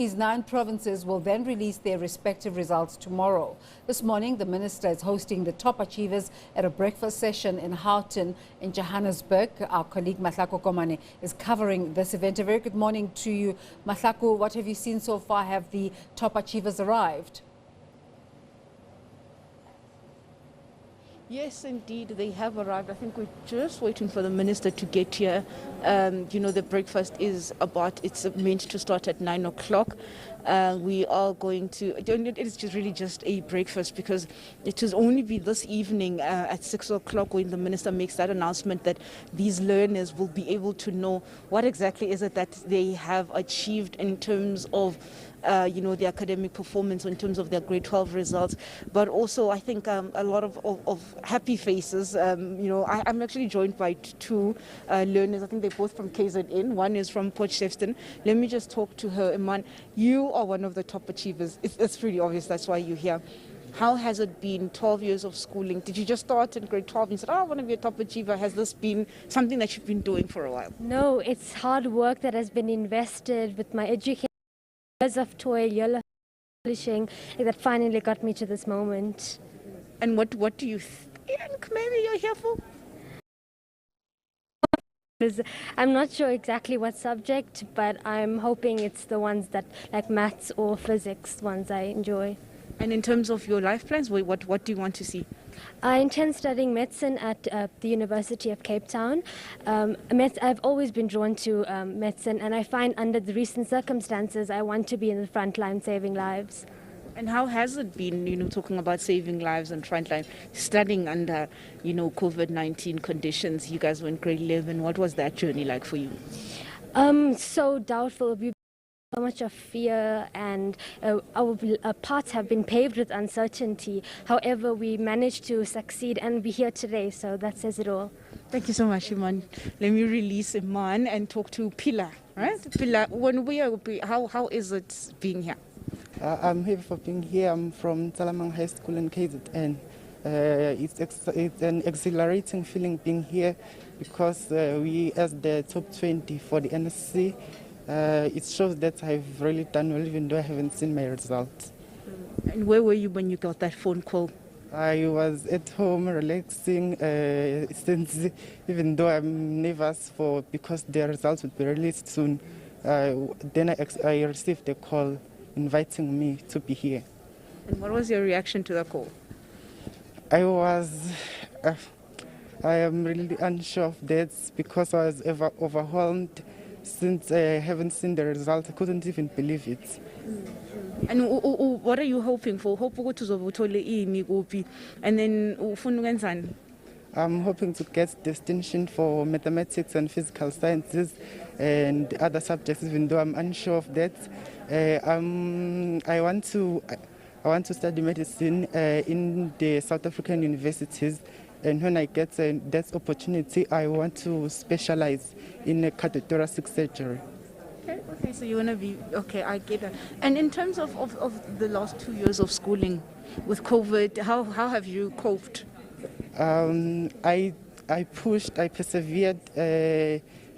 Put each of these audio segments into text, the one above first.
These 9 provinces will then release their respective results tomorrow. This morning, the minister is hosting the top achievers at a breakfast session in Houghton in Johannesburg. Our colleague Mahlako Komane is covering this event. A very good morning to you, Mahlako. What have you seen so far? Have the top achievers arrived? Yes, indeed, they have arrived. I think we're just waiting for the minister to get here. The breakfast is it's meant to start at 9 o'clock. We are going to, it's just really just a breakfast because it will only be this evening at 6 o'clock when the minister makes that announcement that these learners will be able to know what exactly is it that they have achieved in terms of the academic performance in terms of their grade 12 results, but also I think a lot of happy faces. I'm actually joined by 2 learners. I think they're both from KZN. One is from Potchefstroom. Let me just talk to her. Iman, you are one of the top achievers. It's pretty obvious that's why you're here. How has it been, 12 years of schooling? Did you just start in grade 12 and said, I want to be a top achiever? Has this been something that you've been doing for a while? No, it's hard work that has been invested with my education. Years of toil, years of publishing that finally got me to this moment. And what do you think maybe you're here for? I'm not sure exactly what subject, but I'm hoping it's the ones that like maths or physics ones I enjoy. And in terms of your life plans, what do you want to see? I intend studying medicine at the University of Cape Town. I've always been drawn to medicine, and I find under the recent circumstances, I want to be in the front line saving lives. And how has it been, talking about saving lives and frontline, studying under, COVID-19 conditions? You guys were in grade 11. What was that journey like for you? So doubtful. So much of fear, and our paths have been paved with uncertainty. However, we managed to succeed and be here today, so that says it all. Thank you so much, Iman. Let me release Iman and talk to Pilar. Right, Pilar, how is it being here? I'm happy for being here. I'm from Talamang High School in KZN. It's an exhilarating feeling being here because we, as the top 20 for the NSC, it shows that I've really done well, even though I haven't seen my results. And where were you when you got that phone call? I was at home relaxing, since even though I'm nervous because the results would be released soon. Then I received a call inviting me to be here. And what was your reaction to the call? I am really unsure of that because I was overwhelmed. Since I haven't seen the result, I couldn't even believe it. And what are you hoping for? And then I'm hoping to get distinction for mathematics and physical sciences and other subjects, even though I'm unsure of that. I want to study medicine in the South African universities. And when I get that opportunity, I want to specialize in cardiothoracic surgery. Okay, so you want to be, okay, I get that. And in terms of the last 2 years of schooling with COVID, how have you coped? I pushed, I persevered,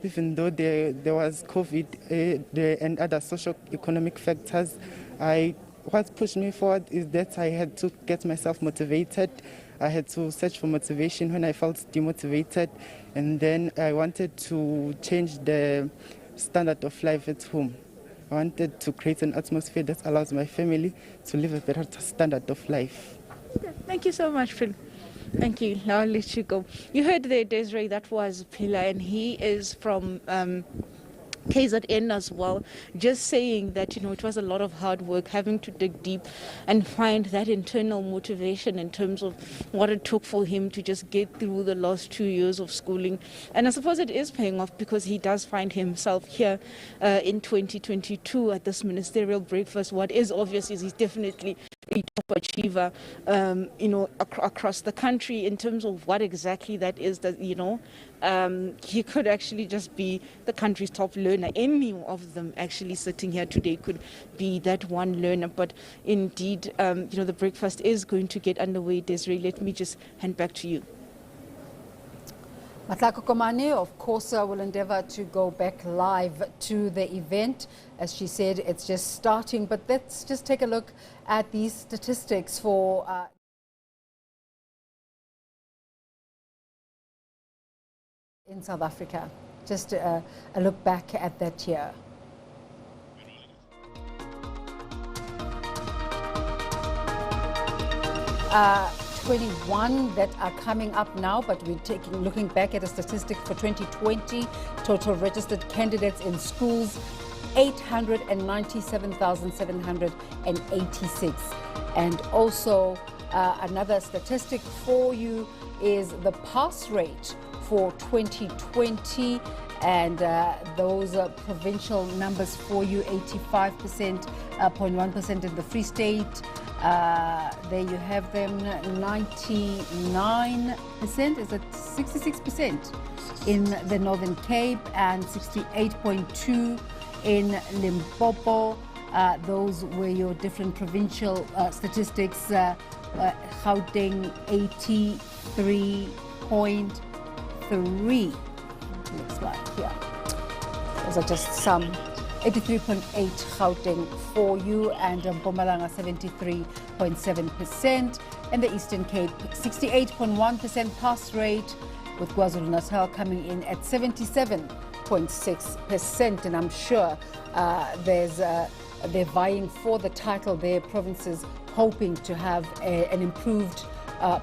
even though there was COVID and other socio-economic factors. What pushed me forward is that I had to get myself motivated. I had to search for motivation when I felt demotivated, and then I wanted to change the standard of life at home. I wanted to create an atmosphere that allows my family to live a better standard of life. Thank you so much, Phil. Thank you. Now I'll let you go. You heard there, Desiree, that was Pilar, and he is from KZN as well, just saying that it was a lot of hard work, having to dig deep and find that internal motivation in terms of what it took for him to just get through the last 2 years of schooling. And I suppose it is paying off because he does find himself here in 2022 at this ministerial breakfast. What is obvious is he's definitely a top achiever, across the country in terms of what exactly that is that, he could actually just be the country's top learner. Any of them actually sitting here today could be that one learner. But indeed, the breakfast is going to get underway. Desiree, let me just hand back to you. Matlako Komane, of course, will endeavor to go back live to the event. As she said, it's just starting, but let's just take a look at these statistics for in South Africa. Just a look back at that year. 21 that are coming up now, but we're looking back at a statistic for 2020. Total registered candidates in schools, 897,786. And also another statistic for you is the pass rate for 2020, and those provincial numbers for you: 85.1% in the Free State. There you have them, 99%, is it 66% in the Northern Cape, and 68.2% in Limpopo. Those were your different provincial statistics. Gauteng, 83.3. Looks like, yeah. Those are just some. 83.8 Gauteng for you, and Mpumalanga 73.7%, and the Eastern Cape 68.1% pass rate, with KwaZulu-Natal coming in at 77.6%. And I'm sure they're vying for the title. Their provinces hoping to have an improved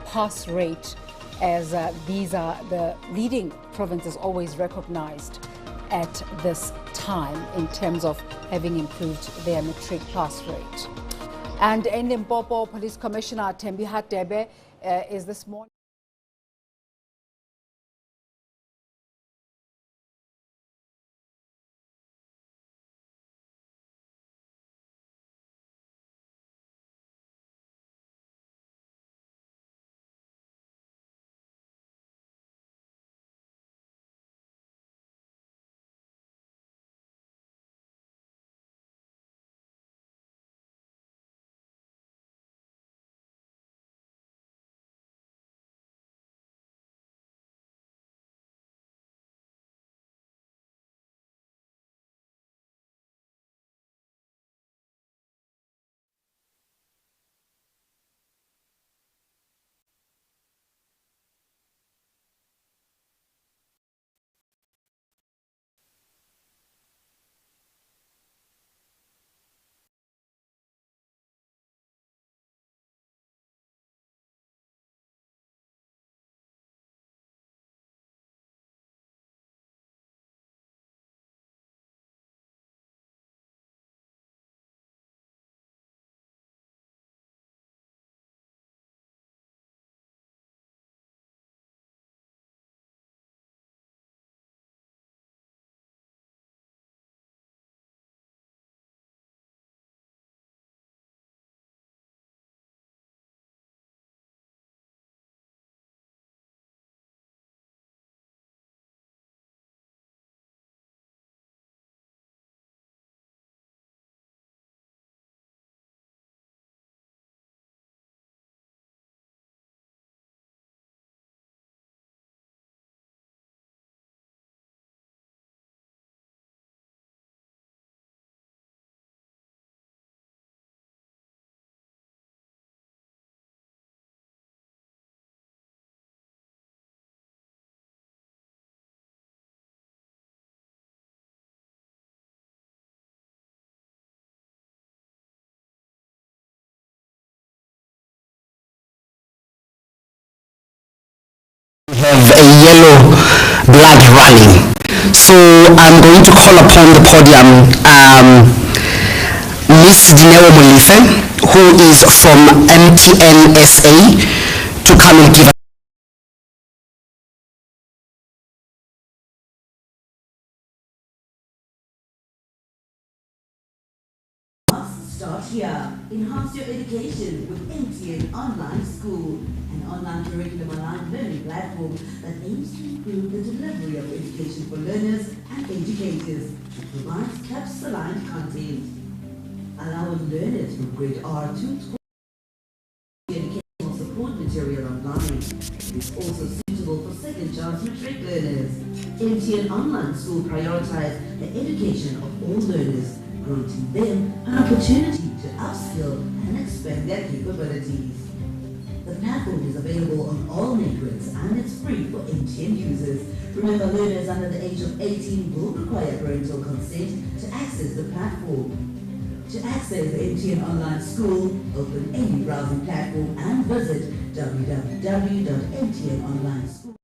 pass rate, as these are the leading provinces always recognized at this time in terms of having improved their matric pass rate. And in Limpopo, Police Commissioner Thembiha Debe is this morning. Have a yellow blood running. So I'm going to call upon the podium Miss Dineo Molife, who is from MTN SA, to come and give us. Start here. Enhance your education with MTN Online School, an online curriculum aligned learning platform that aims to improve the delivery of education for learners and educators. It provides CAPS-aligned content. Allow learners from grade R to 12 educational support material online. It is also suitable for second chance matric learners. MTN Online School prioritizes the education of all learners, granting them an opportunity to upskill and expand their capabilities. The platform is available on all networks and it's free for MTN users. Remember, learners under the age of 18 will require parental consent to access the platform. To access the MTN Online School, open any browsing platform and visit www.mtnonlineschool.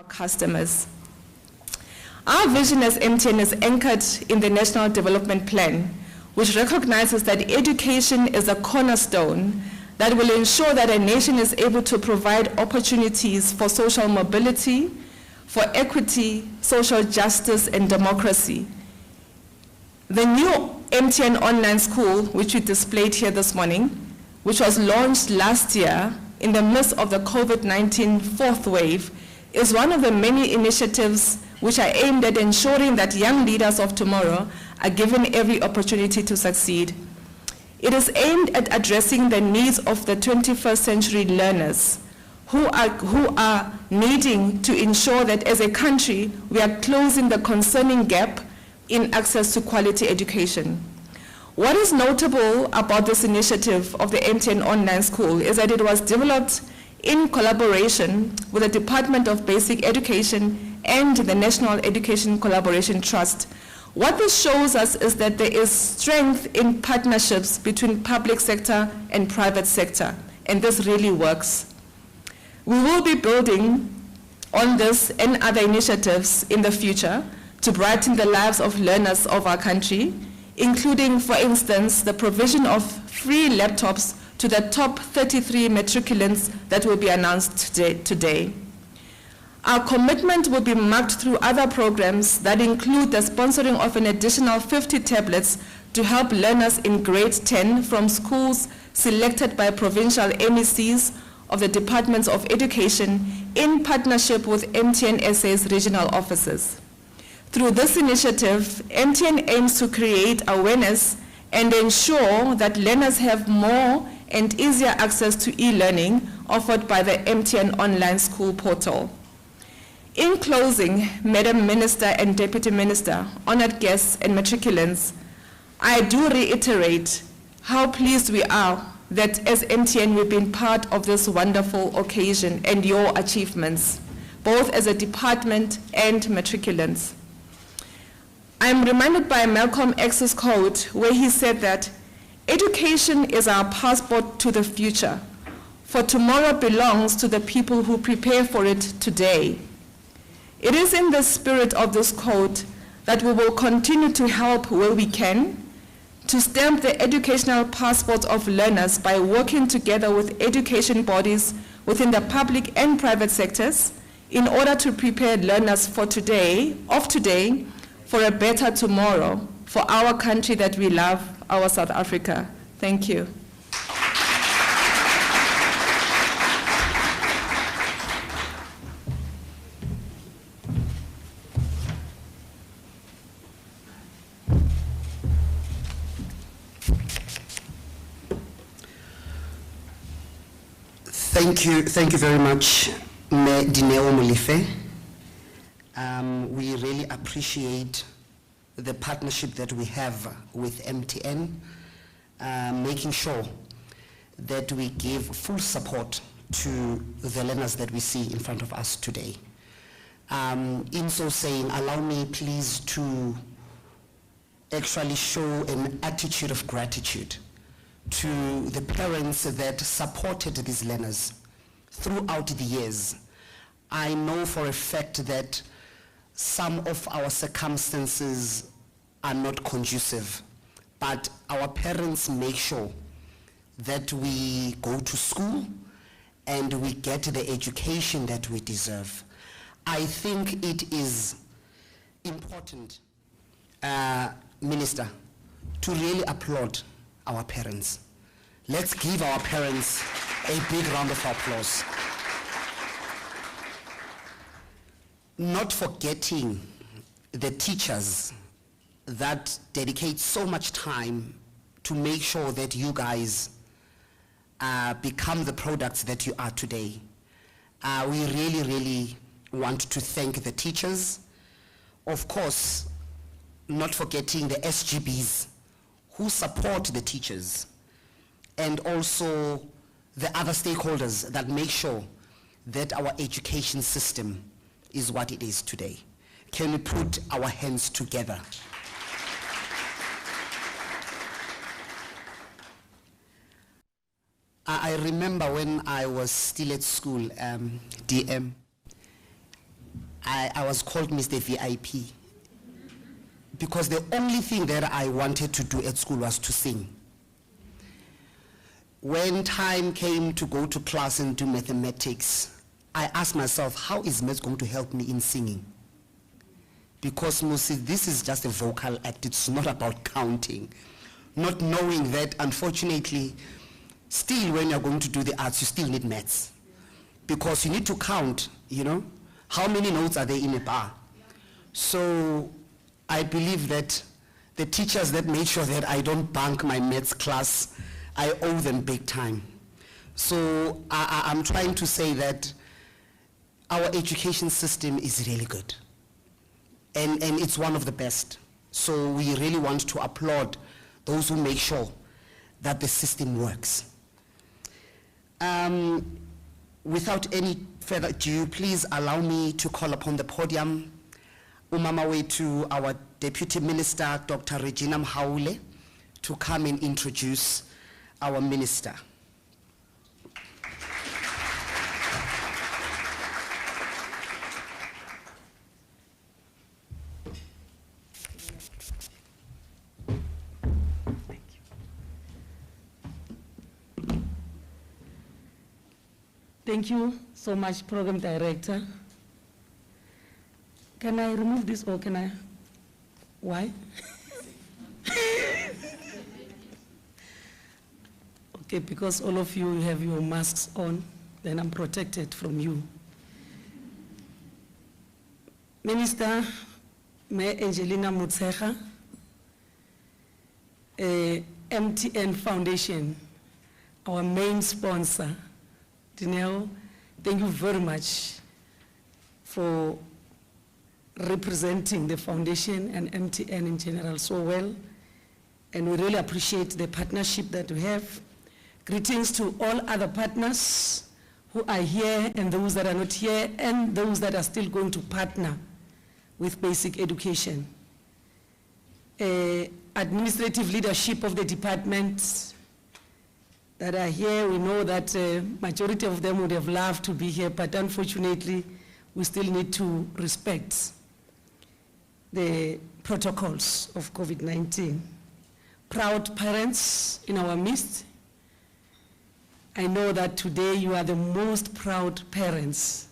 customers. Our vision as MTN is anchored in the National Development Plan, which recognizes that education is a cornerstone that will ensure that a nation is able to provide opportunities for social mobility, for equity, social justice, and democracy. The new MTN Online School, which we displayed here this morning, which was launched last year in the midst of the COVID-19 fourth wave, is one of the many initiatives which are aimed at ensuring that young leaders of tomorrow are given every opportunity to succeed. It is aimed at addressing the needs of the 21st century learners who are needing to ensure that as a country we are closing the concerning gap in access to quality education. What is notable about this initiative of the MTN Online School is that it was developed in collaboration with the Department of Basic Education and the National Education Collaboration Trust. What this shows us is that there is strength in partnerships between public sector and private sector, and this really works. We will be building on this and other initiatives in the future to brighten the lives of learners of our country, including, for instance, the provision of free laptops to the top 33 matriculants that will be announced today. Our commitment will be marked through other programs that include the sponsoring of an additional 50 tablets to help learners in grade 10 from schools selected by provincial MECs of the Departments of Education in partnership with MTN SA's regional offices. Through this initiative, MTN aims to create awareness and ensure that learners have more and easier access to e-learning offered by the MTN Online School portal. In closing, Madam Minister and Deputy Minister, honored guests and matriculants, I do reiterate how pleased we are that as MTN we've been part of this wonderful occasion and your achievements, both as a department and matriculants. I'm reminded by Malcolm X's quote where he said that education is our passport to the future, for tomorrow belongs to the people who prepare for it today. It is in the spirit of this quote that we will continue to help where we can, to stamp the educational passport of learners by working together with education bodies within the public and private sectors in order to prepare learners for today, for a better tomorrow, for our country that we love, our South Africa. Thank you. Thank you very much, Dineo Molife. We really appreciate the partnership that we have with MTN, making sure that we give full support to the learners that we see in front of us today. In so saying, allow me please to actually show an attitude of gratitude to the parents that supported these learners throughout the years. I know for a fact that some of our circumstances are not conducive, but our parents make sure that we go to school and we get the education that we deserve. I think it is important, Minister, to really applaud our parents. Let's give our parents a big round of applause. Not forgetting the teachers that dedicate so much time to make sure that you guys become the products that you are today. We really, really want to thank the teachers. Of course, not forgetting the SGBs who support the teachers, and also the other stakeholders that make sure that our education system is what it is today. Can we put our hands together? I remember when I was still at school, DM, I was called Mr. VIP because the only thing that I wanted to do at school was to sing. When time came to go to class and do mathematics, I asked myself, how is maths going to help me in singing? Because this is just a vocal act, it's not about counting. Not knowing that, unfortunately, still when you're going to do the arts, you still need maths. Because you need to count, you know, how many notes are there in a bar? So I believe that the teachers that made sure that I don't bunk my maths class, I owe them big time. So I'm trying to say that our education system is really good. And it's one of the best. So we really want to applaud those who make sure that the system works. Without any further ado, please allow me to call upon the podium Umama Wetu, our Deputy Minister, Dr. Regina Mhaule, to come and introduce our minister. Thank you so much, Program Director. Can I remove this or can I? Why? Okay, because all of you have your masks on, then I'm protected from you. Minister, Mayor Angelina Mutsecha, MTN Foundation, our main sponsor, Dineo, thank you very much for representing the foundation and MTN in general so well. And we really appreciate the partnership that we have. Greetings to all other partners who are here and those that are not here and those that are still going to partner with basic education. Administrative leadership of the departments that are here, we know that majority of them would have loved to be here, but unfortunately, we still need to respect the protocols of COVID-19. Proud parents in our midst, I know that today you are the most proud parents,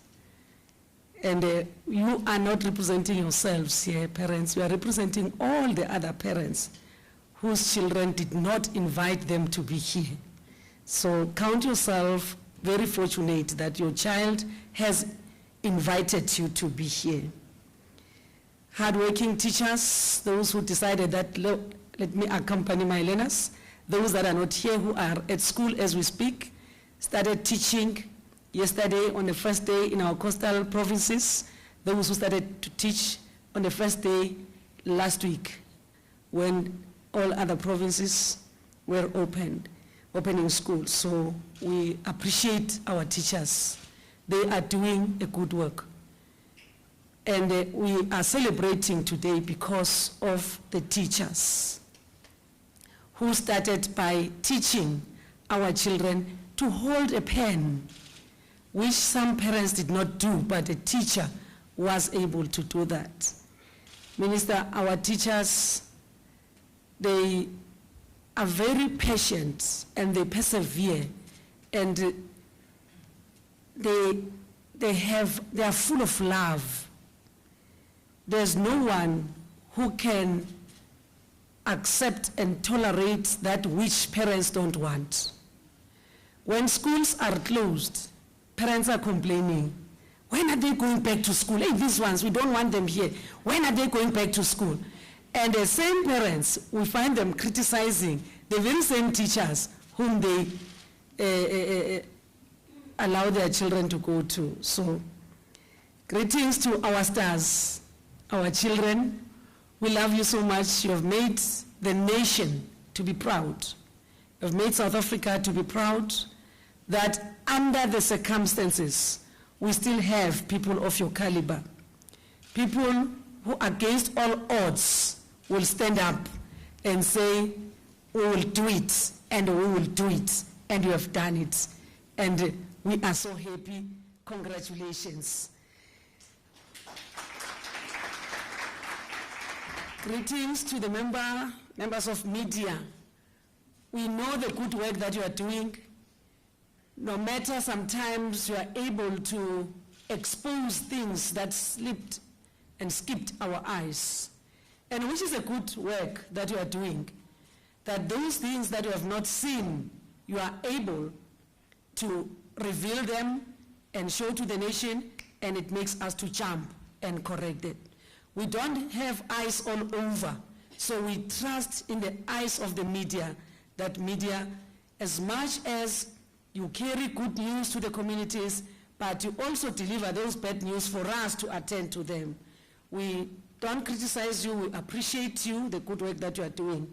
and you are not representing yourselves here, parents, you are representing all the other parents whose children did not invite them to be here. So count yourself very fortunate that your child has invited you to be here. Hardworking teachers, those who decided that let me accompany my learners, those that are not here who are at school as we speak, started teaching yesterday on the first day in our coastal provinces, those who started to teach on the first day last week when all other provinces were opening schools. So we appreciate our teachers. They are doing a good work. And we are celebrating today because of the teachers who started by teaching our children to hold a pen, which some parents did not do, but the teacher was able to do that. Minister, our teachers, they are very patient and they persevere, and they are full of love. There's no one who can accept and tolerate that which parents don't want. When schools are closed, parents are complaining. When are they going back to school? Hey, these ones, we don't want them here. When are they going back to school? And the same parents, we find them criticizing the very same teachers whom they allow their children to go to. So, greetings to our stars, our children. We love you so much. You have made the nation to be proud. You have made South Africa to be proud that under the circumstances, we still have people of your caliber. People who against all odds will stand up and say, we will do it, and we will do it, and you have done it. And we are so happy. Congratulations. Greetings to the members of media. We know the good work that you are doing. No matter sometimes you are able to expose things that slipped and skipped our eyes. And which is a good work that you are doing. That those things that you have not seen, you are able to reveal them and show to the nation, and it makes us to jump and correct it. We don't have eyes all over, so we trust in the eyes of the media, that media, as much as you carry good news to the communities, but you also deliver those bad news for us to attend to them. We don't criticize you, we appreciate you, the good work that you are doing.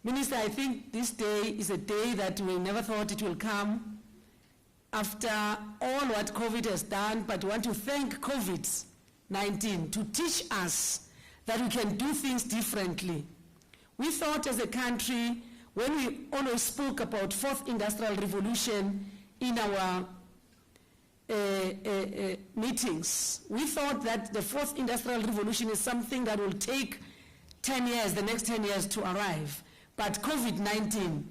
Minister, I think this day is a day that we never thought it will come after all what COVID has done, but we want to thank COVID-19 to teach us that we can do things differently. We thought as a country, when we always spoke about fourth industrial revolution in our meetings, we thought that the fourth industrial revolution is something that will take 10 years, the next 10 years to arrive. But COVID-19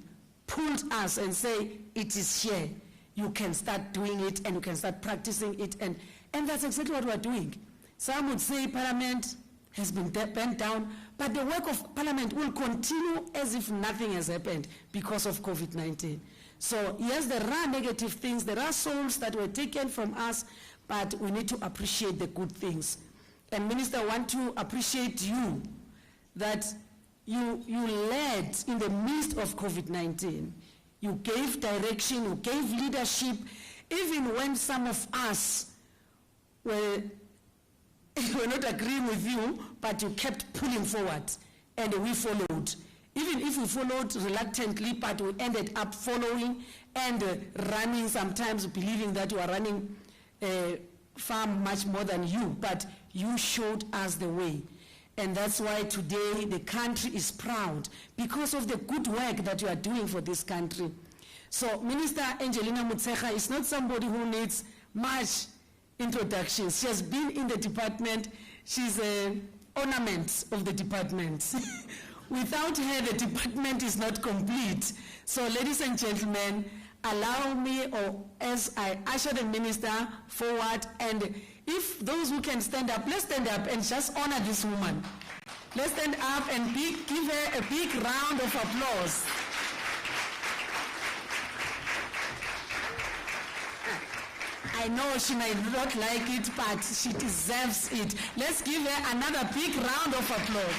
pulled us and say, it is here. You can start doing it and you can start practicing it. And that's exactly what we're doing. Some would say Parliament has been bent down, but the work of Parliament will continue as if nothing has happened because of COVID-19. So yes, there are negative things, there are souls that were taken from us, but we need to appreciate the good things. And Minister, I want to appreciate you, that you led in the midst of COVID-19. You gave direction, you gave leadership, even when some of us were not agreeing with you, but you kept pulling forward, and we followed. Even if we followed reluctantly, but we ended up following and running, sometimes believing that you are running far much more than you, but you showed us the way. And that's why today the country is proud because of the good work that you are doing for this country. So Minister Angelina Motshekga is not somebody who needs much introduction. She has been in the department. She's an ornament of the department. Without her, the department is not complete. So ladies and gentlemen, allow me, or as I usher the minister forward, and if those who can stand up, let's stand up and just honor this woman. Let's stand up and give her a big round of applause. I know she might not like it, but she deserves it. Let's give her another big round of applause.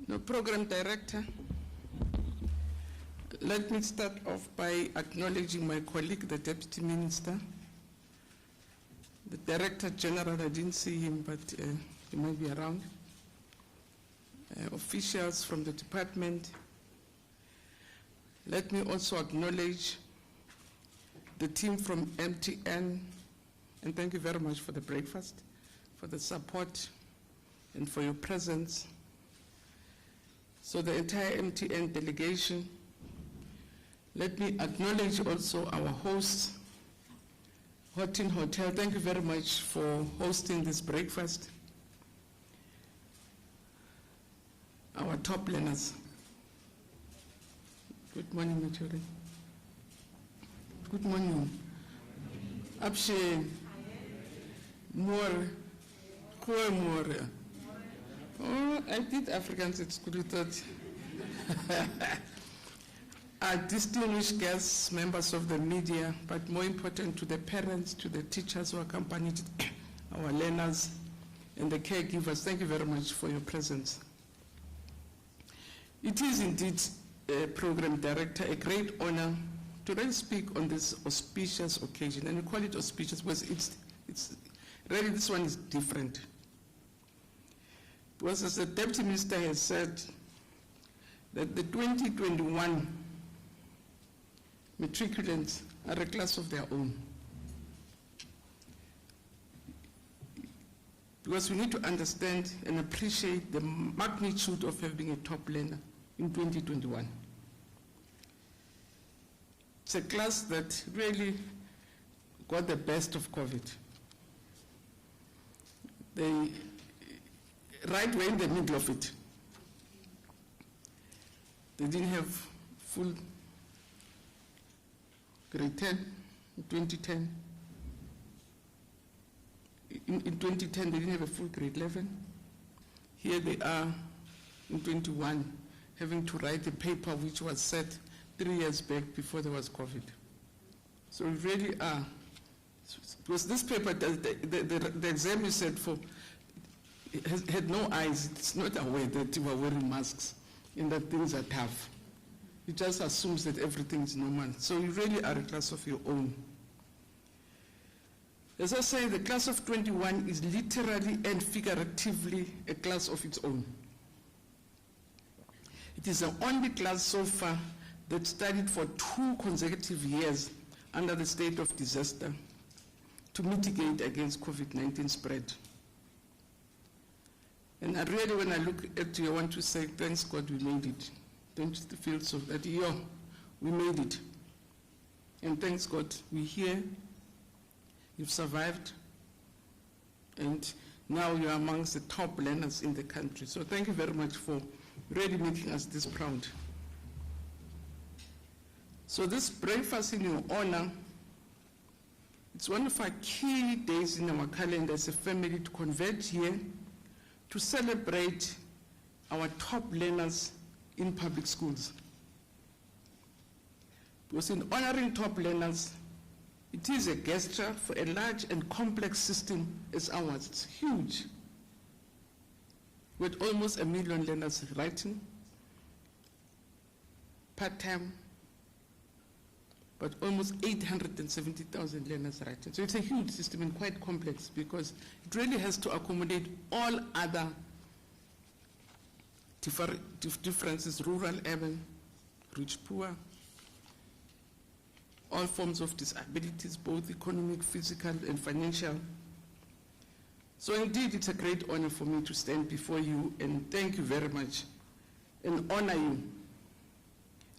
No, Program Director, let me start off by acknowledging my colleague, the Deputy Minister, the Director General. I didn't see him, but he might be around, officials from the department. Let me also acknowledge the team from MTN, and thank you very much for the breakfast, for the support, and for your presence. So the entire MTN delegation. Let me acknowledge also our hosts, Houghton Hotel. Thank you very much for hosting this breakfast. Our top learners. Good morning, Matric. Good morning. Abshe, more, Kwe more. Oh, I did Afrikaans at school. Our distinguished guests, members of the media, but more important to the parents, to the teachers who accompanied our learners, and the caregivers, thank you very much for your presence. It is indeed, Program Director, a great honor to really speak on this auspicious occasion, and we call it auspicious because it's really, this one is different. Because as the Deputy Minister has said, that the 2021 matriculants are a class of their own. because we need to understand and appreciate the magnitude of having a top learner in 2021. It's a class that really got the best of COVID. They right way in the middle of it. They didn't have full grade 10 in 2010. In 2010, they didn't have a full grade 11. Here they are in 21, having to write a paper which was set 3 years back before there was COVID. So we really are, because this paper, the exam you said for, had no eyes. It's not aware that you are wearing masks and that things are tough. It just assumes that everything is normal. So you really are a class of your own. As I say, the class of 21 is literally and figuratively a class of its own. It is the only class so far that studied for 2 consecutive years under the state of disaster to mitigate against COVID-19 spread. And I really, when I look at you, I want to say, thanks God we made it. Don't you feel so that, we made it. And thanks God we're here, you've survived, and now you're amongst the top learners in the country. So thank you very much for really making us this proud. So this breakfast in your honor, it's one of our key days in our calendar as a family to converge here to celebrate our top learners in public schools. Because in honoring top learners, it is a gesture for a large and complex system as ours. It's huge. With almost 1 million learners writing, part-time, but almost 870,000 learners writing. So it's a huge system and quite complex because it really has to accommodate all other differences, rural, urban, rich, poor, all forms of disabilities, both economic, physical, and financial. So indeed, it's a great honor for me to stand before you and thank you very much and honor you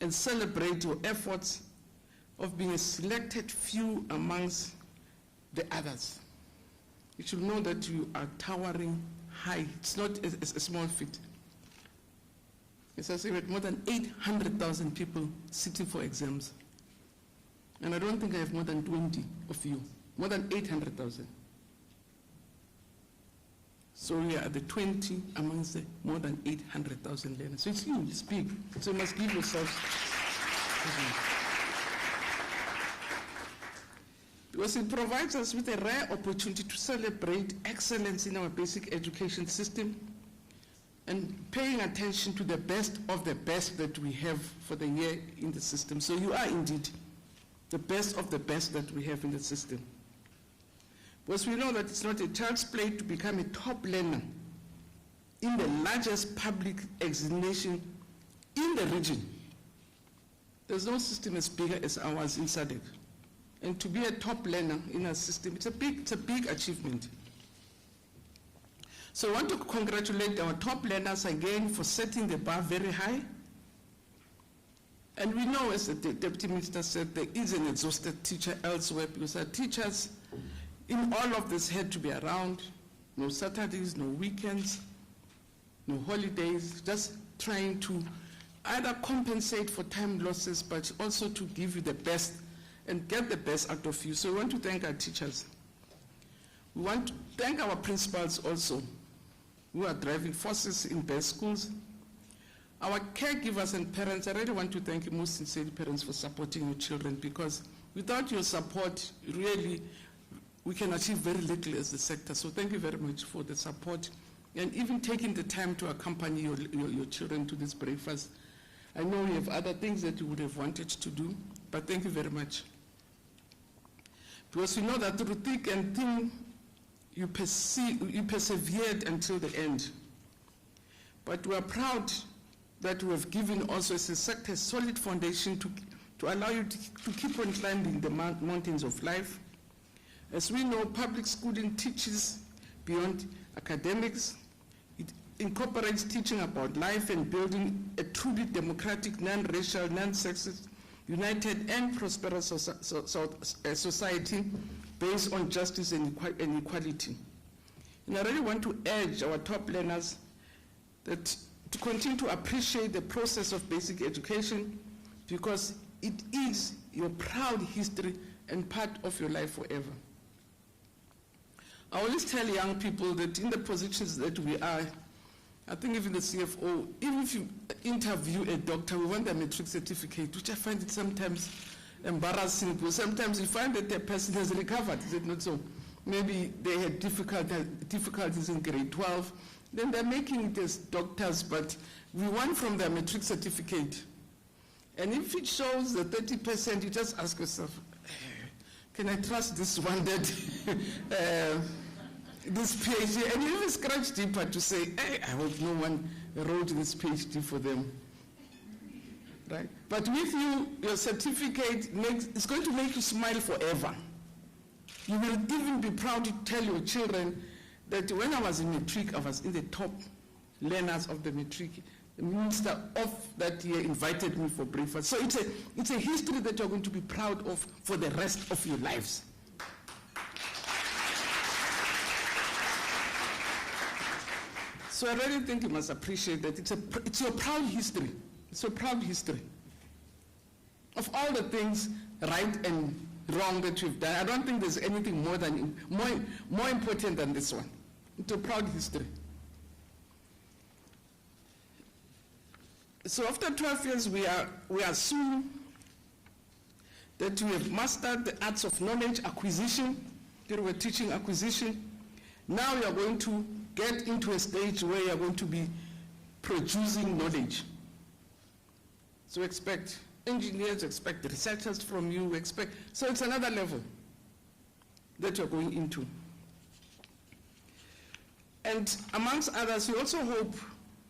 and celebrate your efforts of being a selected few amongst the others. You should know that you are towering high. It's not a small feat. As I say, we had more than 800,000 people sitting for exams. And I don't think I have more than 20 of you, more than 800,000. So we are the 20 amongst the more than 800,000 learners. So it's huge, it's big. So you must give yourselves. Because it provides us with a rare opportunity to celebrate excellence in our basic education system and paying attention to the best of the best that we have for the year in the system. So you are indeed the best of the best that we have in the system. Because we know that it's not a child's play to become a top learner in the largest public examination in the region. There's no system as big as ours in SADC. And to be a top learner in our system, it's a big achievement. So I want to congratulate our top learners again for setting the bar very high. And we know, as the Deputy Minister said, there is an exhausted teacher elsewhere because our teachers in all of this had to be around, no Saturdays, no weekends, no holidays, just trying to either compensate for time losses, but also to give you the best and get the best out of you. So we want to thank our teachers. We want to thank our principals also, who are driving forces in best schools. Our caregivers and parents, I really want to thank you most sincerely, parents, for supporting your children, because without your support, really, we can achieve very little as the sector. So thank you very much for the support and even taking the time to accompany your children to this breakfast. I know you have other things that you would have wanted to do, but thank you very much. Because we know that through thick and thin, you persevered until the end. But we are proud that we have given also as a sector a solid foundation to allow you to keep on climbing the mountains of life. As we know, public schooling teaches beyond academics. It incorporates teaching about life and building a truly democratic, non-racial, non-sexist, united and prosperous society based on justice and equality. And I really want to urge our top learners that to continue to appreciate the process of basic education, because it is your proud history and part of your life forever. I always tell young people that in the positions that we are, I think even the CFO, even if you interview a doctor, we want their matric certificate, which I find it sometimes embarrassing, because sometimes you find that the person has recovered, is it not so? Maybe they had difficulties in grade 12, then they're making it as doctors, but we want from their matric certificate. And if it shows the 30%, you just ask yourself, can I trust this one that this PhD? And you even scratch deeper to say, hey, I hope no one wrote this PhD for them. Right? But with you, your certificate it's going to make you smile forever. You will even be proud to tell your children that when I was in matric, I was in the top learners of the matric. The minister of that year invited me for breakfast. So it's a history that you're going to be proud of for the rest of your lives. So I really think you must appreciate that it's your proud history. It's your proud history. Of all the things right and wrong that you've done, I don't think there's anything more important than this one. It's a proud history. So after 12 years, we assume that we have mastered the arts of knowledge acquisition. There we're teaching acquisition. Now we are going to get into a stage where you are going to be producing knowledge. So expect engineers, expect researchers from you, so it's another level that you're going into. And amongst others, we also hope,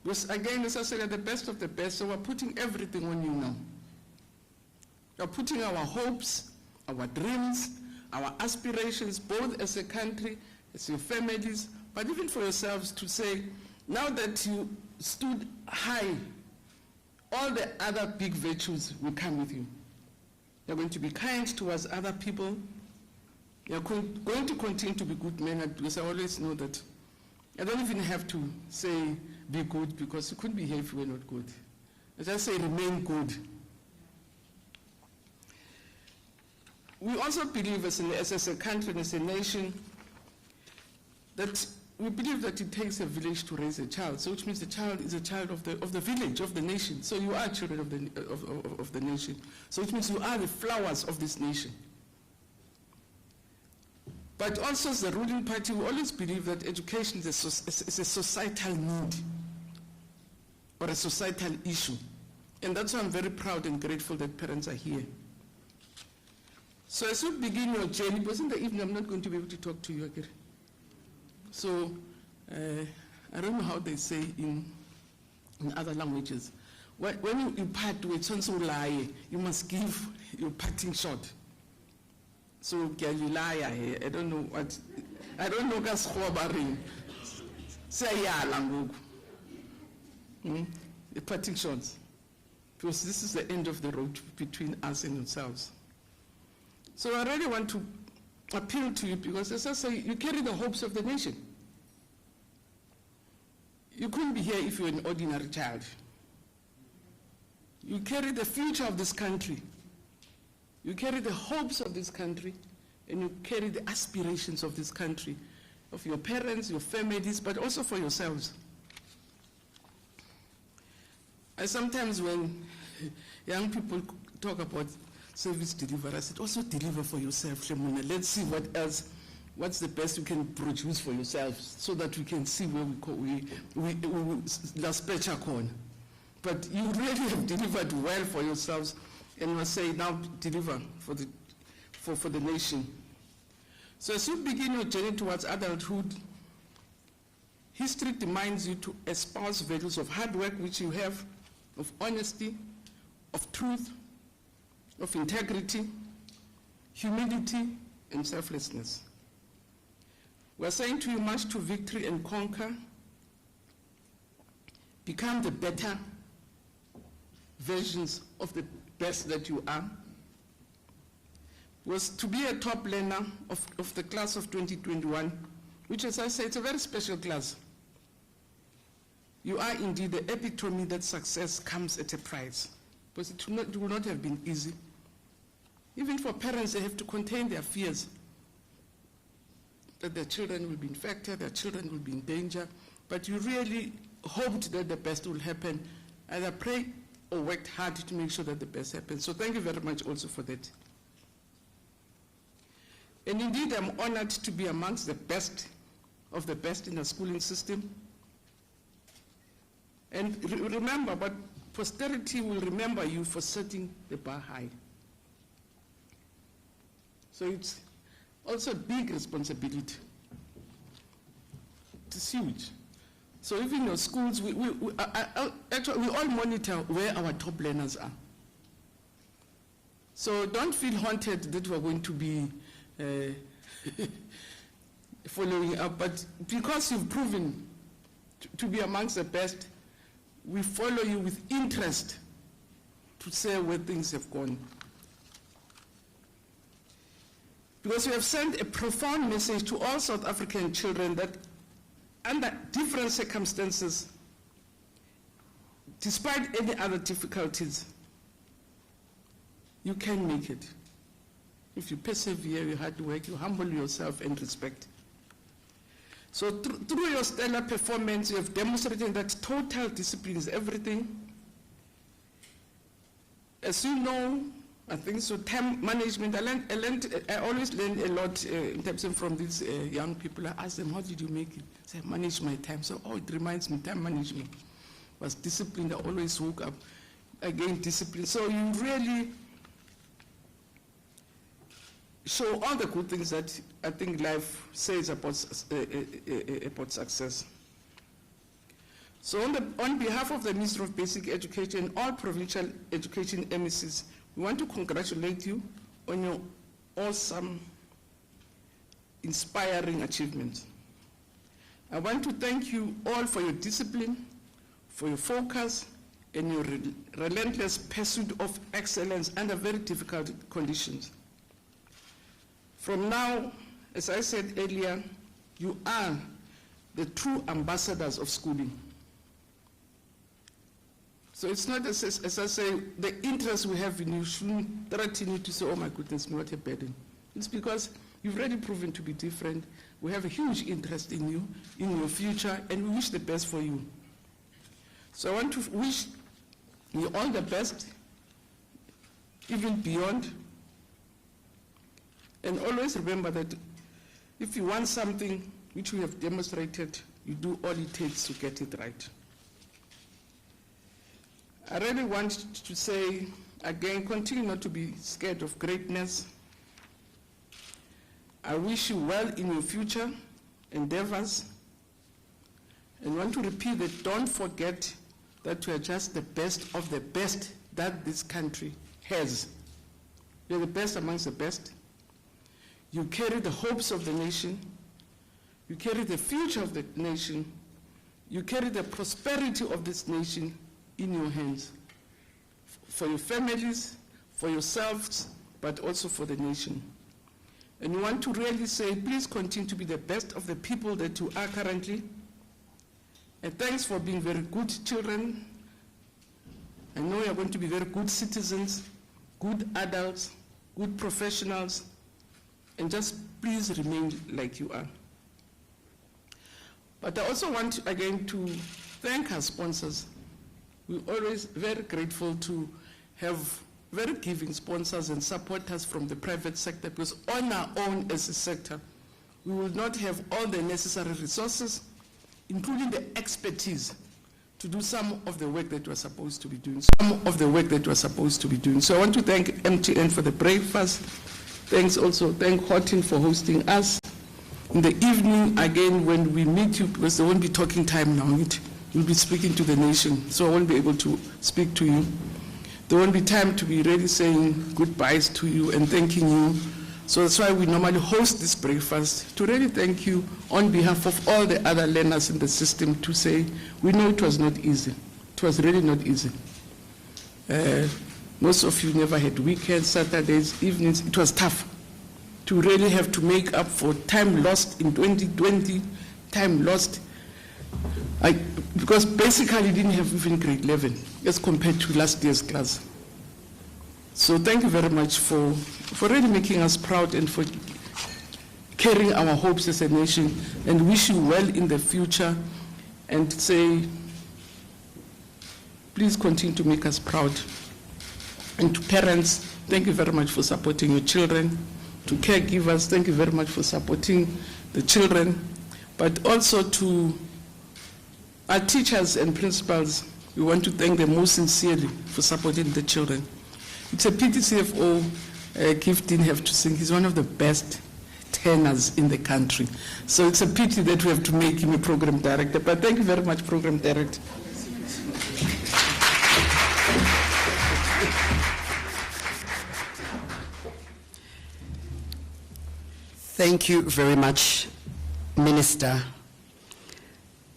because again, as I said, the best of the best, so we're putting everything on you now. We're putting our hopes, our dreams, our aspirations, both as a country, as your families, but even for yourselves to say, now that you stood high, all the other big virtues will come with you. You're going to be kind towards other people. You're going to continue to be good men, because I always know that I don't even have to say be good, because you couldn't behave if you were not good. I just say remain good. We also believe as a country and as a nation that we believe that it takes a village to raise a child, so which means the child is a child of the village, of the nation. So you are children of the nation. So which means you are the flowers of this nation. But also as the ruling party, we always believe that education is a societal need or a societal issue. And that's why I'm very proud and grateful that parents are here. So as you begin your journey, because in the evening I'm not going to be able to talk to you again. So I don't know how they say in other languages. When you part with something, you must give your parting shot. So I don't know what say the parting shots. Because this is the end of the road between us and yourselves. So I really want to appeal to you, because as I say, you carry the hopes of the nation. You couldn't be here if you're an ordinary child. You carry the future of this country. You carry the hopes of this country, and you carry the aspirations of this country, of your parents, your families, but also for yourselves. I sometimes, when young people talk about service delivery, I said, also deliver for yourself, Shemuna. Let's see what else, what's the best we can produce for yourselves, so that we can see where we But you really have delivered well for yourselves, and we say now deliver for the nation. So as you begin your journey towards adulthood, history demands you to espouse values of hard work, which you have, of honesty, of truth, of integrity, humility, and selflessness. We're saying to you, march to victory and conquer. Become the better versions of the best that you are. Was to be a top learner of the class of 2021, which, as I say, it's a very special class. You are indeed the epitome that success comes at a price, because it will not have been easy. Even for parents, they have to contain their fears that their children will be infected, their children will be in danger, but you really hoped that the best will happen, either prayed or worked hard to make sure that the best happens. So thank you very much also for that. And indeed, I'm honored to be amongst the best of the best in the schooling system. And remember, but posterity will remember you for setting the bar high. So it's also a big responsibility. It's huge. So even in your schools, actually we all monitor where our top learners are. So don't feel haunted that we're going to be following up, but because you've proven to be amongst the best, we follow you with interest to say where things have gone. Because you have sent a profound message to all South African children that under different circumstances, despite any other difficulties, you can make it. If you persevere, you hard work, you humble yourself and respect. So through your stellar performance, you have demonstrated that total discipline is everything. As you know, I think so, time management, I always learn a lot in terms of from these young people. I ask them, how did you make it? I say, manage my time. So, it reminds me, time management was disciplined. I always woke up, again, discipline. So you really show all the good things that I think life says about success. So on behalf of the Ministry of Basic Education and all provincial education MECs, we want to congratulate you on your awesome, inspiring achievements. I want to thank you all for your discipline, for your focus, and your relentless pursuit of excellence under very difficult conditions. From now, as I said earlier, you are the true ambassadors of schooling. So it's not, as I say, the interest we have in you shouldn't threaten you to say, oh my goodness, what a burden. It's because you've already proven to be different. We have a huge interest in you, in your future, and we wish the best for you. So I want to wish you all the best, even beyond. And always remember that if you want something which we have demonstrated, you do all it takes to get it right. I really want to say, again, continue not to be scared of greatness. I wish you well in your future endeavors. And want to repeat that don't forget that you are just the best of the best that this country has. You're the best amongst the best. You carry the hopes of the nation. You carry the future of the nation. You carry the prosperity of this nation in your hands, for your families, for yourselves, but also for the nation. And you want to really say, please continue to be the best of the people that you are currently. And thanks for being very good children. I know you're going to be very good citizens, good adults, good professionals, and just please remain like you are. But I also want, again, to thank our sponsors. We're always very grateful to have very giving sponsors and supporters from the private sector, because on our own as a sector, we will not have all the necessary resources, including the expertise, to do some of the work that we're supposed to be doing. So I want to thank MTN for the breakfast. Thank Houghton for hosting us. In the evening, again, when we meet you, because there won't be talking time now, you'll be speaking to the nation, so I won't be able to speak to you. There won't be time to be really saying goodbyes to you and thanking you So that's why we normally host this breakfast, to really thank you on behalf of all the other learners in the system, to say, we know it was not easy. It was really not easy. Most of you never had weekends, Saturdays, evenings. It was tough to really have to make up for time lost in 2020, time lost. Because basically you didn't have even grade 11 as compared to last year's class. So thank you very much for really making us proud and for carrying our hopes as a nation, and wish you well in the future, and say, please continue to make us proud. And to parents, thank you very much for supporting your children. To caregivers, thank you very much for supporting the children. But also to our teachers and principals, we want to thank them most sincerely for supporting the children. It's a pity CFO Gift didn't have to sing. He's one of the best tenors in the country. So it's a pity that we have to make him a program director. But thank you very much, program director. Thank you very much, Minister.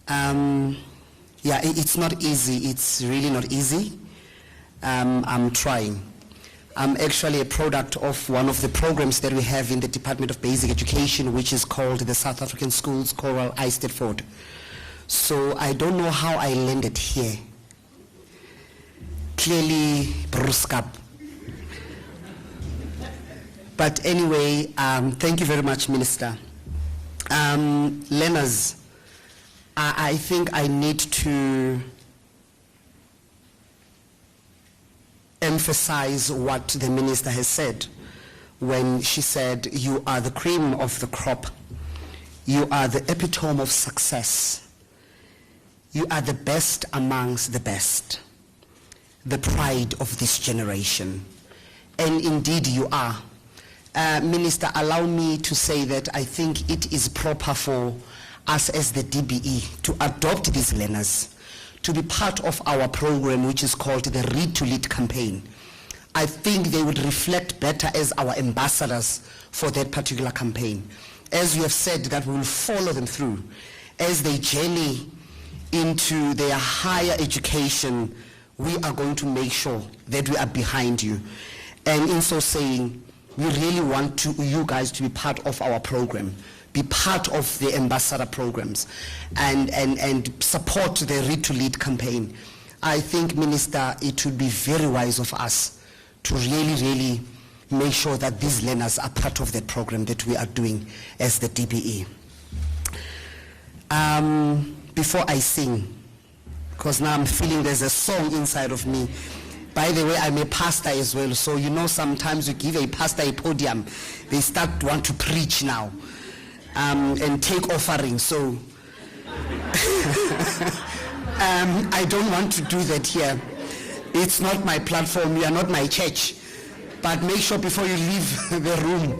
Yeah, it's not easy. It's really not easy. I'm trying. I'm actually a product of one of the programs that we have in the Department of Basic Education, which is called the South African Schools Choral Eisteddfod. So I don't know how I landed here. Clearly, bruised up. But anyway, thank you very much, Minister. Learners, I think I need to emphasize what the Minister has said when she said, you are the cream of the crop. You are the epitome of success. You are the best amongst the best, the pride of this generation. And indeed you are. Minister, allow me to say that I think it is proper for us as the DBE to adopt these learners, to be part of our program, which is called the Read to Lead campaign. I think they would reflect better as our ambassadors for that particular campaign. As you have said, that we will follow them through as they journey into their higher education. We are going to make sure that we are behind you. And in so saying, we really want you guys to be part of our program, be part of the ambassador programs, and support the Read to Lead campaign. I think, Minister, it would be very wise of us to really make sure that these learners are part of the program that we are doing as the DBE. Before I sing, because now I'm feeling there's a song inside of me. By the way, I'm a pastor as well, so you know sometimes you give a pastor a podium, they start want to preach now and take offerings. So I don't want to do that here. It's not my platform, you are not my church. But make sure before you leave the room,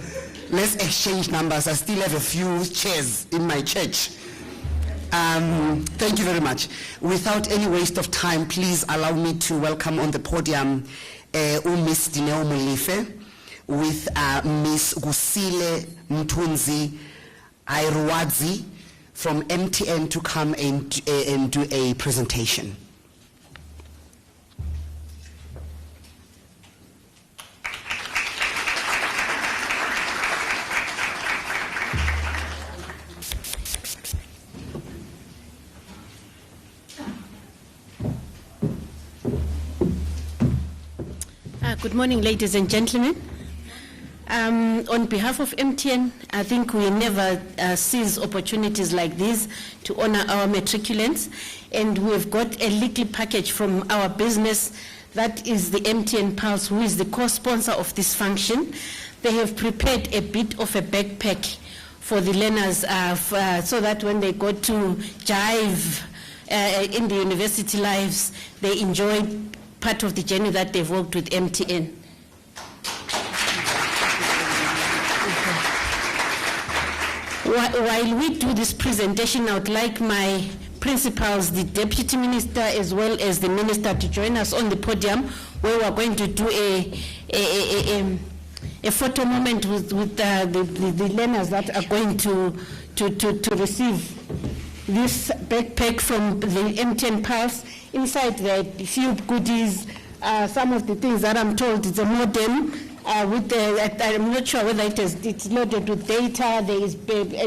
let's exchange numbers. I still have a few chairs in my church. Thank you very much. Without any waste of time, please allow me to welcome on the podium Miss Dineo Molefe with Miss Gusile Mtunzi Airuadzi from MTN to come and do a presentation. Good morning, ladies and gentlemen. On behalf of MTN, I think we never seize opportunities like these to honor our matriculants, and we've got a little package from our business, that is the MTN Pulse, who is the co-sponsor of this function. They have prepared a bit of a backpack for the learners so that when they go to jive in the university lives, they enjoy part of the journey that they've worked with MTN. While we do this presentation, I would like my principals, the Deputy Minister, as well as the Minister to join us on the podium, where we're going to do a photo moment with the learners that are going to receive this backpack from the MTN Pulse. Inside there are a few goodies, some of the things that I'm told it's a modem with the, I'm not sure whether it's loaded with data, there is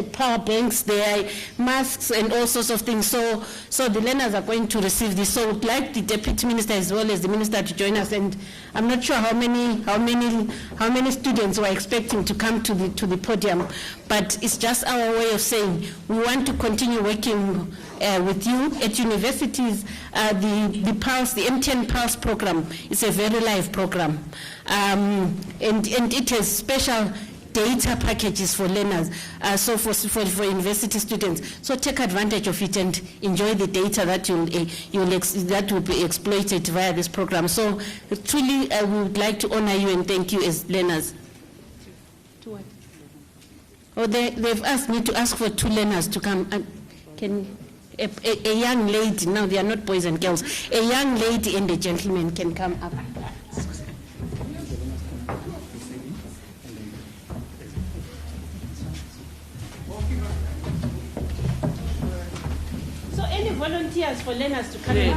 power banks, there are masks and all sorts of things. So the learners are going to receive this. So I would like the Deputy Minister as well as the Minister to join us, and I'm not sure how many students we're expecting to come to the podium, but it's just our way of saying we want to continue working with you at universities. The Pulse, the MTN Pulse program is a very live program, and it has special data packages for learners, so for university students. So take advantage of it and enjoy the data that that will be exploited via this program. So truly, we would like to honor you and thank you as learners. Oh, they've asked me to ask for 2 learners to come. Can a young lady, now they are not boys and girls, a young lady and a gentleman can come up. So any volunteers for learners to come in?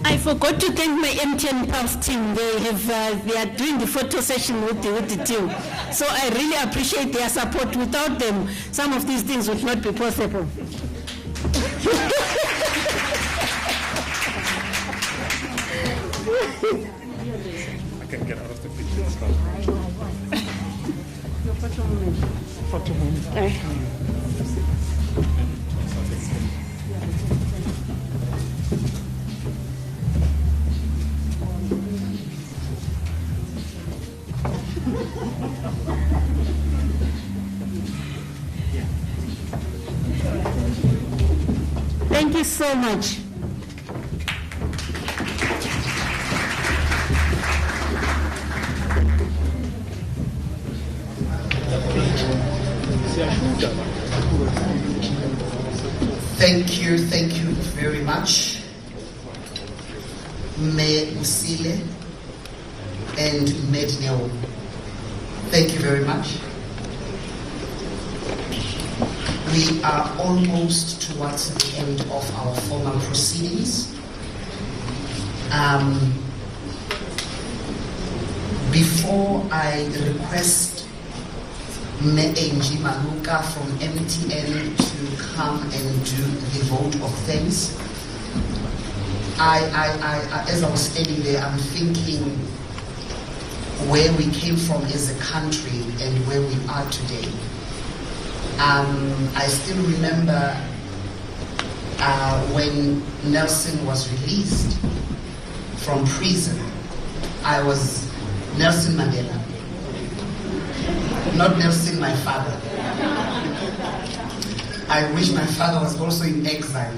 I forgot to thank my MTN Pulse team. They are doing the photo session with the team. So I really appreciate their support. Without them, some of these things would not be possible. I can get out of the picture. Photo moment. Thank you so much. Thank you very much, Mayor Usile and Mayor Dineo. Thank you very much. We are almost towards the end of our formal proceedings. Before I request Angie Maluka from MTN to come and do the vote of thanks, as I was standing there, I'm thinking where we came from as a country and where we are today. I still remember when Nelson was released from prison. I was Nelson Mandela, not Nelson my father. I wish my father was also in exile.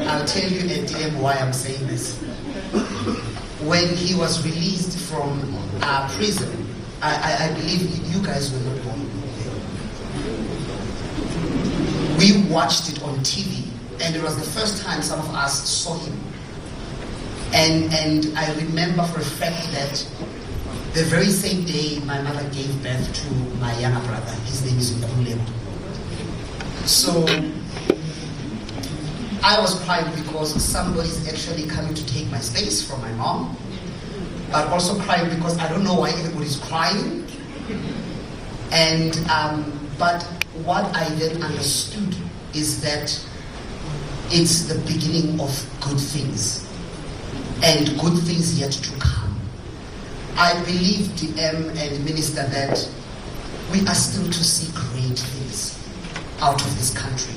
I'll tell you at the end why I'm saying this. When he was released from prison, I believe you guys were not born. We watched it on TV, and it was the first time some of us saw him. And I remember for a fact that the very same day my mother gave birth to my younger brother. His name is Nkululeko. So I was crying because somebody's actually coming to take my space from my mom, but also crying because I don't know why everybody's crying. And but what I then understood is that it's the beginning of good things, and good things yet to come. I believe, DM and Minister, that we are still to see great things out of this country.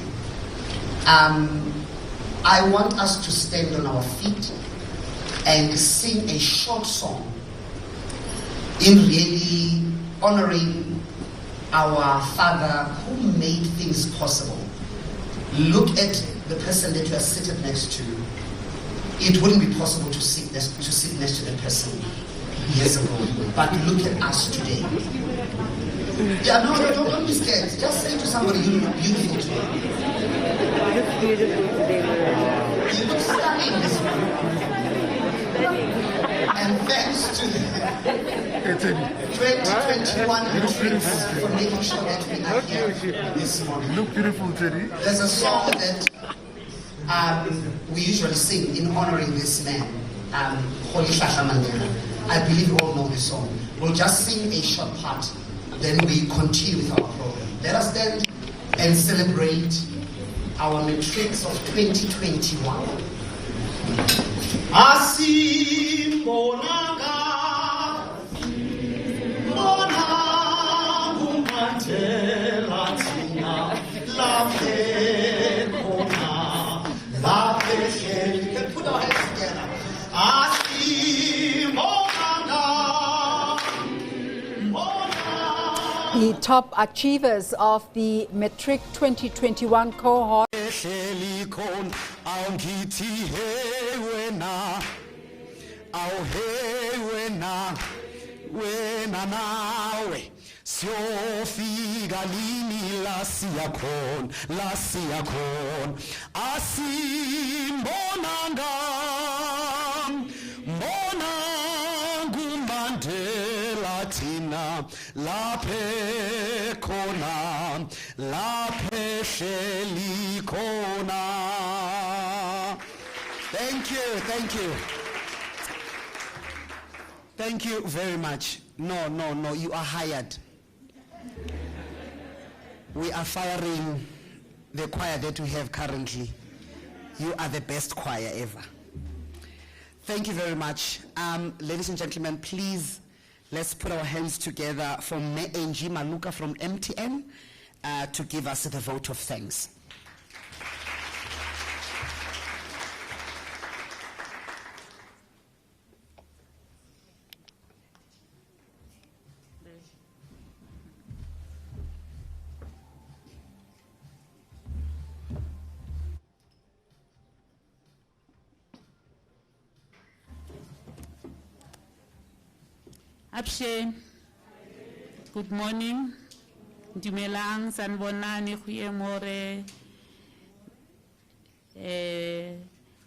I want us to stand on our feet and sing a short song in really honoring our father who made things possible. Look at the person that you are seated next to. It wouldn't be possible to sit next to the person years ago, but look at us today. Yeah, no, don't be scared. Just say to somebody, you look beautiful today. You look stunning this morning. And thanks to the 2021 matrix for making sure that we are here this morning. You look beautiful, Teddy. There's a song that we usually sing in honoring this man, Holy Shasha Mandela. I believe you all know this song. We'll just sing a short part, then we continue with our program. Let us stand and celebrate our matrix of 2021. Asimbonanga, Bonangu Mandela Tina, Laphe Kona, Laphe Sheli. You can put our hands together. Asimbonanga, Bonangu. The top achievers of the Matric 2021 cohort. Wena nawe siyofika lini la siyakhona asimbonanga mbonanga uMandela thina laphe khona laphe hleli khona. Thank you. Thank you very much. No, you are hired. We are firing the choir that we have currently. You are the best choir ever. Thank you very much. Ladies and gentlemen, please, let's put our hands together for Angie Maluka from MTN to give us the vote of thanks. Abshe, good morning. Dumelang, sanbonani, more.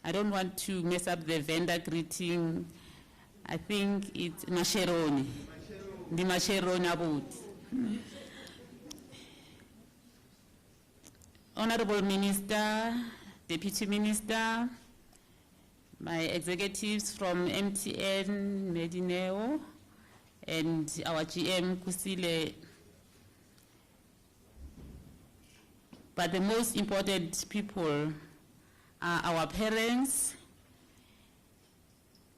I don't want to mess up the vendor greeting. I think it's Masheroni. The Masheroni about. Honorable Minister, Deputy Minister, my executives from MTN, Medineo, and our GM, Kusile. But the most important people are our parents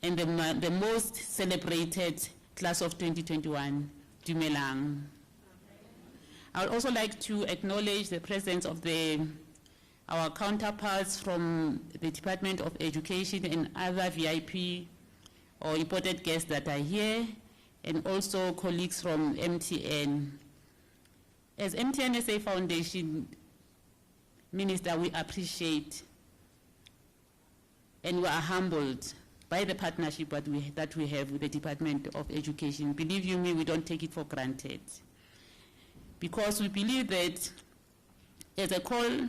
and the most celebrated class of 2021, Dumelang. I would also like to acknowledge the presence of our counterparts from the Department of Education and other VIP or important guests that are here, and also colleagues from MTN. As MTN SA Foundation, Minister, we appreciate and we are humbled by the partnership that we have with the Department of Education. Believe you me, we don't take it for granted. Because we believe that as a call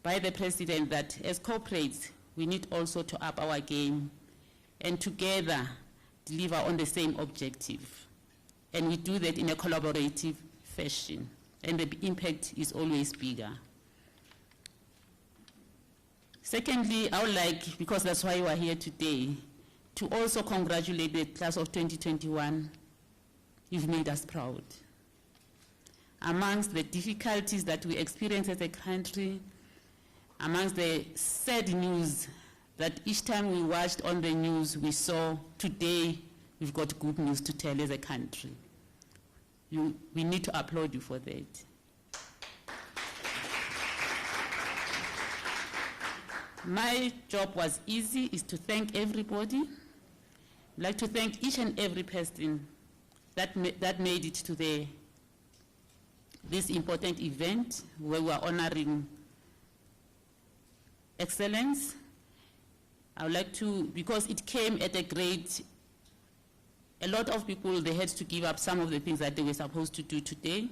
by the President that as corporates, we need also to up our game and together deliver on the same objective. And we do that in a collaborative fashion. And the impact is always bigger. Secondly, I would like, because that's why you are here today, to also congratulate the class of 2021. You've made us proud. Amongst the difficulties that we experience as a country, amongst the sad news that each time we watched on the news, we saw today we've got good news to tell as a country. We need to applaud you for that. My job was easy, is to thank everybody. I'd like to thank each and every person that made it to this important event where we are honoring excellence. I would like to, because it came at a lot of people, they had to give up some of the things that they were supposed to do today.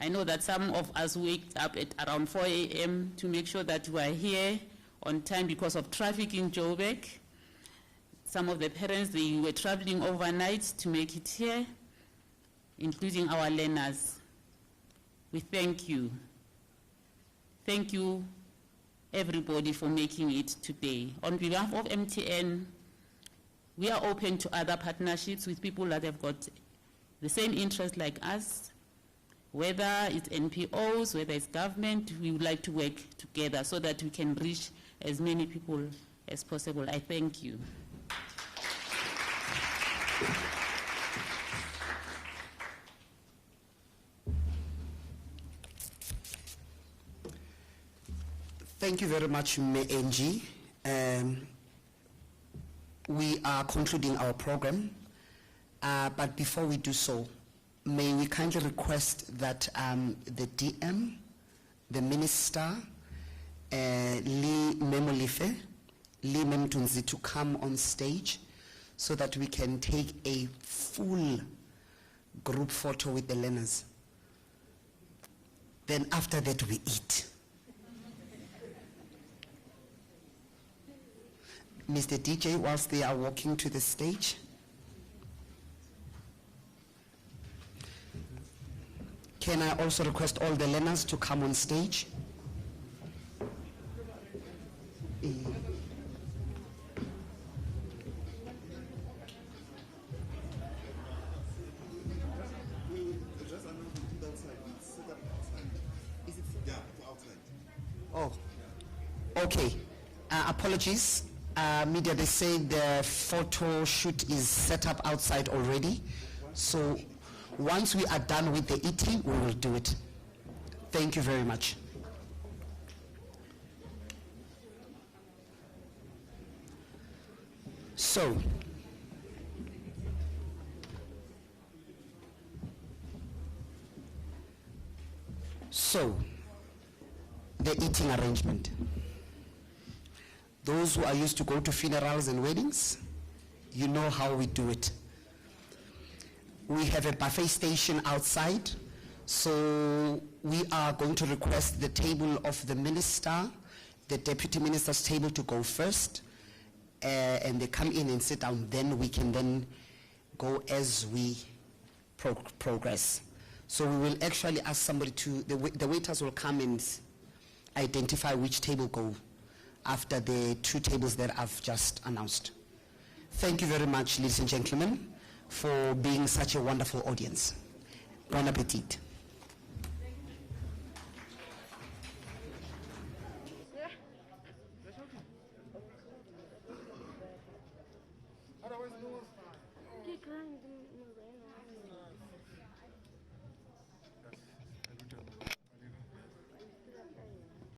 I know that some of us waked up at around 4 a.m. to make sure that we are here on time because of traffic in Joburg. Some of the parents, they were traveling overnight to make it here, including our learners. We thank you. Thank you, everybody, for making it today. On behalf of MTN, we are open to other partnerships with people that have got the same interest like us. Whether it's NPOs, whether it's government, we would like to work together so that we can reach as many people as possible. I thank you. Thank you very much, Angie. We are concluding our program, but before we do so, may we kindly request that the DM, the Minister, Lee Memolife, Lee Memtunzi, to come on stage so that we can take a full group photo with the learners. Then after that we eat. Mr. DJ, whilst they are walking to the stage. Can I also request all the learners to come on stage? Oh, okay. Apologies. Media, they say the photo shoot is set up outside already. So once we are done with the eating, we will do it. Thank you very much. So, the eating arrangement. Those who are used to go to funerals and weddings, you know how we do it. We have a buffet station outside, so we are going to request the table of the minister, the deputy minister's table, to go first, and they come in and sit down. Then we can then go as we progress. So we will actually ask somebody to, the waiters will come and identify which table go after the two tables that I've just announced. Thank you very much, ladies and gentlemen, for being such a wonderful audience. Bon appetit. Keep going.